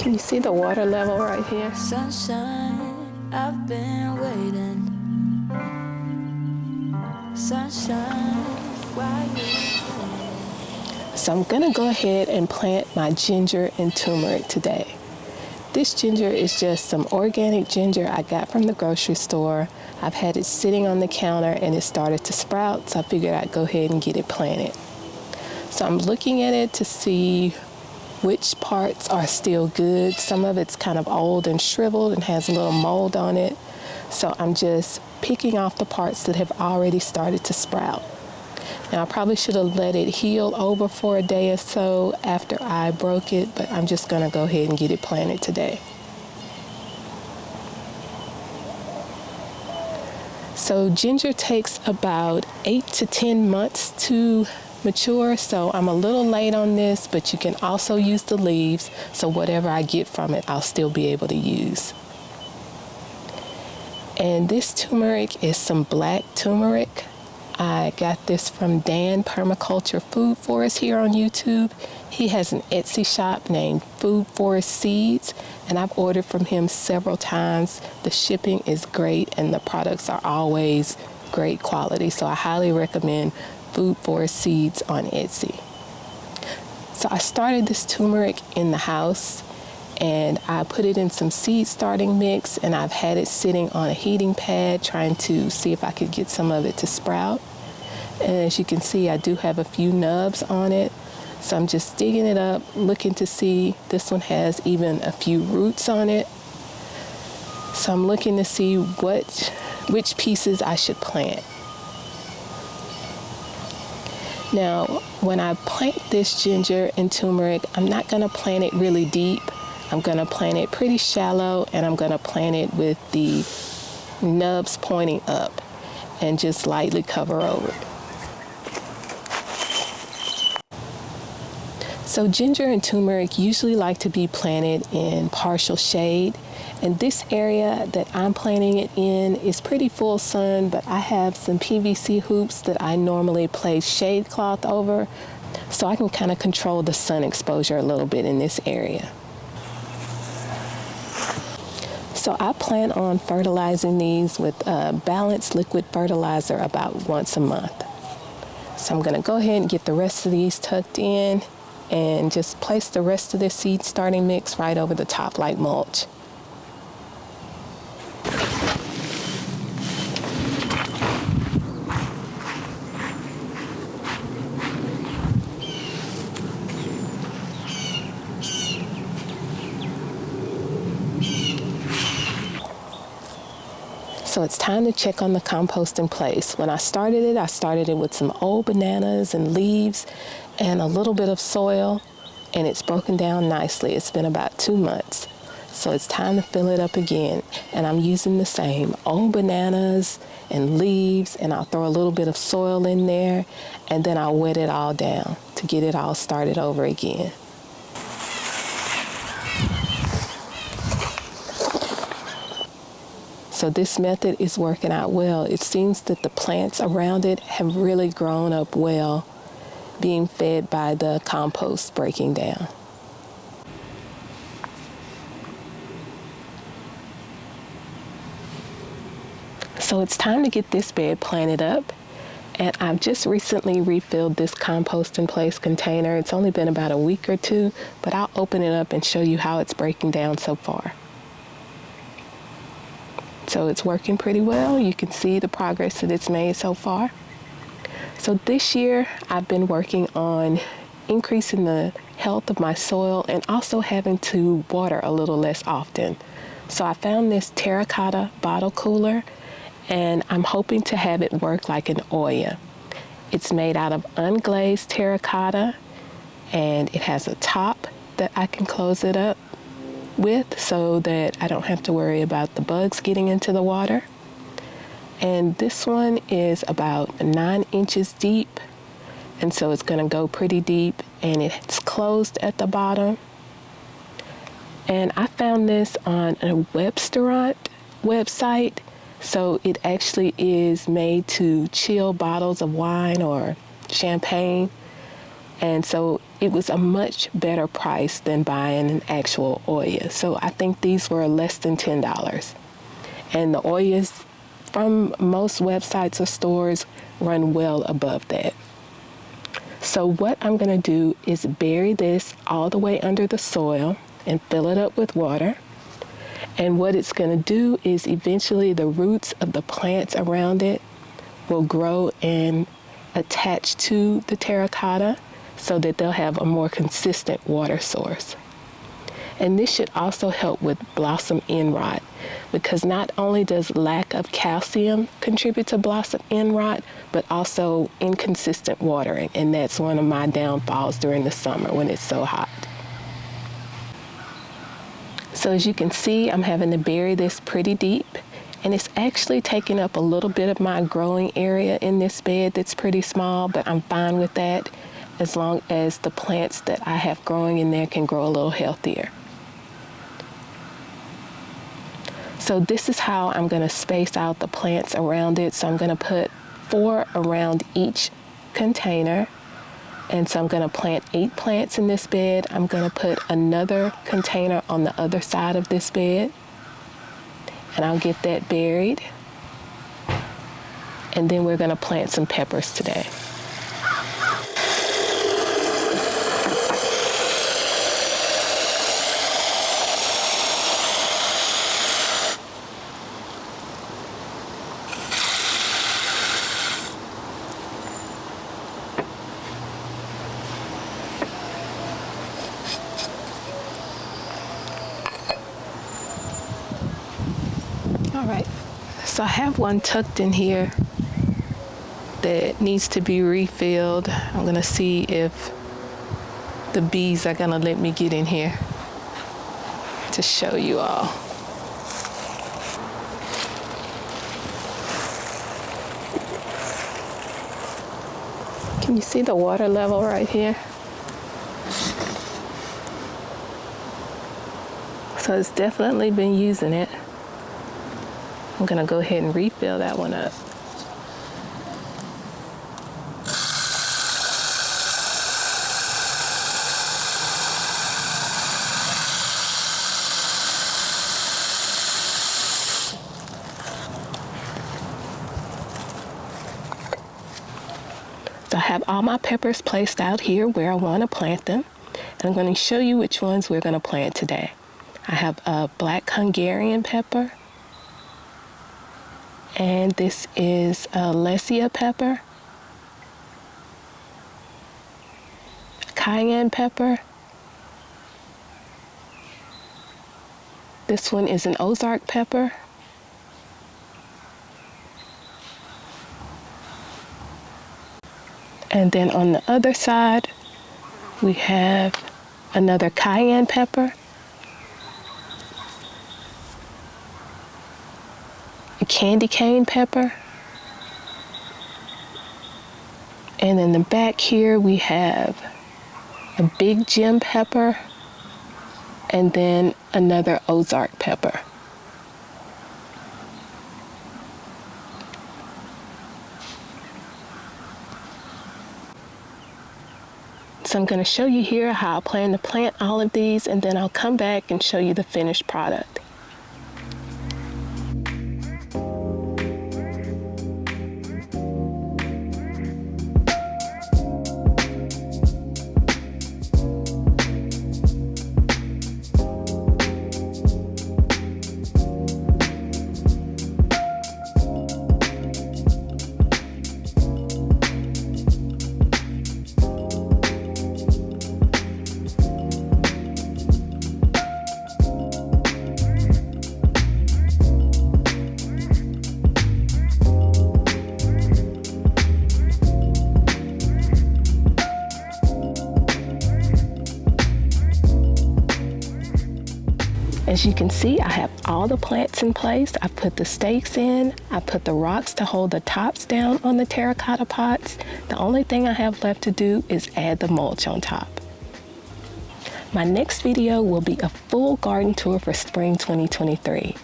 Can you see the water level right here? Sunshine, I've been waiting. Sunshine, why you? So I'm gonna go ahead and plant my ginger and turmeric today. This ginger is just some organic ginger I got from the grocery store. I've had it sitting on the counter and it started to sprout, so I figured I'd go ahead and get it planted. So I'm looking at it to see which parts are still good. Some of it's kind of old and shriveled and has a little mold on it. So I'm just picking off the parts that have already started to sprout. Now I probably should have let it heal over for a day or so after I broke it, but I'm just gonna go ahead and get it planted today. So ginger takes about 8 to 10 months to mature, so I'm a little late on this, but you can also use the leaves, so whatever I get from it, I'll still be able to use. And this turmeric is some black turmeric. I got this from Dan Permaculture Food Forest here on YouTube. He has an Etsy shop named Food Forest Seeds, and I've ordered from him several times. The shipping is great and the products are always great quality, so I highly recommend Food Forest Seeds on Etsy. So I started this turmeric in the house and I put it in some seed starting mix, and I've had it sitting on a heating pad trying to see if I could get some of it to sprout. And as you can see, I do have a few nubs on it. So I'm just digging it up, looking to see. This one has even a few roots on it. So I'm looking to see which pieces I should plant. Now, when I plant this ginger and turmeric, I'm not gonna plant it really deep. I'm gonna plant it pretty shallow, and I'm gonna plant it with the nubs pointing up and just lightly cover over it. So ginger and turmeric usually like to be planted in partial shade, and this area that I'm planting it in is pretty full sun, but I have some PVC hoops that I normally place shade cloth over, so I can kind of control the sun exposure a little bit in this area. So I plan on fertilizing these with a balanced liquid fertilizer about once a month. So I'm gonna go ahead and get the rest of these tucked in and just place the rest of the seed starting mix right over the top like mulch. So it's time to check on the compost in place. When I started it with some old bananas and leaves and a little bit of soil, and it's broken down nicely. It's been about 2 months. So it's time to fill it up again. And I'm using the same old bananas and leaves, and I'll throw a little bit of soil in there, and then I'll wet it all down to get it all started over again. So this method is working out well. It seems that the plants around it have really grown up well, being fed by the compost breaking down. So it's time to get this bed planted up, and I've just recently refilled this compost in place container. It's only been about a week or two, but I'll open it up and show you how it's breaking down so far. So it's working pretty well. You can see the progress that it's made so far. So this year I've been working on increasing the health of my soil and also having to water a little less often. So I found this terracotta bottle cooler, and I'm hoping to have it work like an Olla. It's made out of unglazed terracotta, and it has a top that I can close it up with so that I don't have to worry about the bugs getting into the water. And this one is about 9 inches deep, and so it's going to go pretty deep, and it's closed at the bottom. And I found this on a restaurant website, so it actually is made to chill bottles of wine or champagne. And so it was a much better price than buying an actual Olla. So I think these were less than $10. And the Ollas from most websites or stores run well above that. So what I'm gonna do is bury this all the way under the soil and fill it up with water. And what it's gonna do is eventually the roots of the plants around it will grow and attach to the terracotta so that they'll have a more consistent water source. And this should also help with blossom end rot, because not only does lack of calcium contribute to blossom end rot, but also inconsistent watering. And that's one of my downfalls during the summer when it's so hot. So as you can see, I'm having to bury this pretty deep, and it's actually taking up a little bit of my growing area in this bed that's pretty small, but I'm fine with that as long as the plants that I have growing in there can grow a little healthier. So this is how I'm going to space out the plants around it. So I'm going to put 4 around each container. And so I'm going to plant 8 plants in this bed. I'm going to put another container on the other side of this bed. And I'll get that buried. And then we're going to plant some peppers today. All right, so I have one tucked in here that needs to be refilled. I'm gonna see if the bees are gonna let me get in here to show you all. Can you see the water level right here? So it's definitely been using it. I'm gonna go ahead and refill that one up. So I have all my peppers placed out here where I want to plant them. And I'm going to show you which ones we're going to plant today. I have a black Hungarian pepper. And this is a Lesia pepper, cayenne pepper. This one is an Ozark pepper. And then on the other side, we have another cayenne pepper, a candy cane pepper, and in the back here we have a big gem pepper, and then another Ozark pepper. So I'm going to show you here how I plan to plant all of these, and then I'll come back and show you the finished product. As you can see, I have all the plants in place. I put the stakes in. I put the rocks to hold the tops down on the terracotta pots. The only thing I have left to do is add the mulch on top. My next video will be a full garden tour for spring 2023.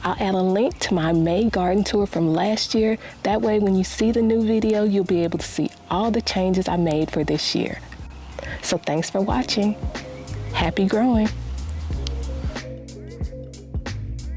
I'll add a link to my May garden tour from last year. That way when you see the new video, you'll be able to see all the changes I made for this year. So thanks for watching. Happy growing.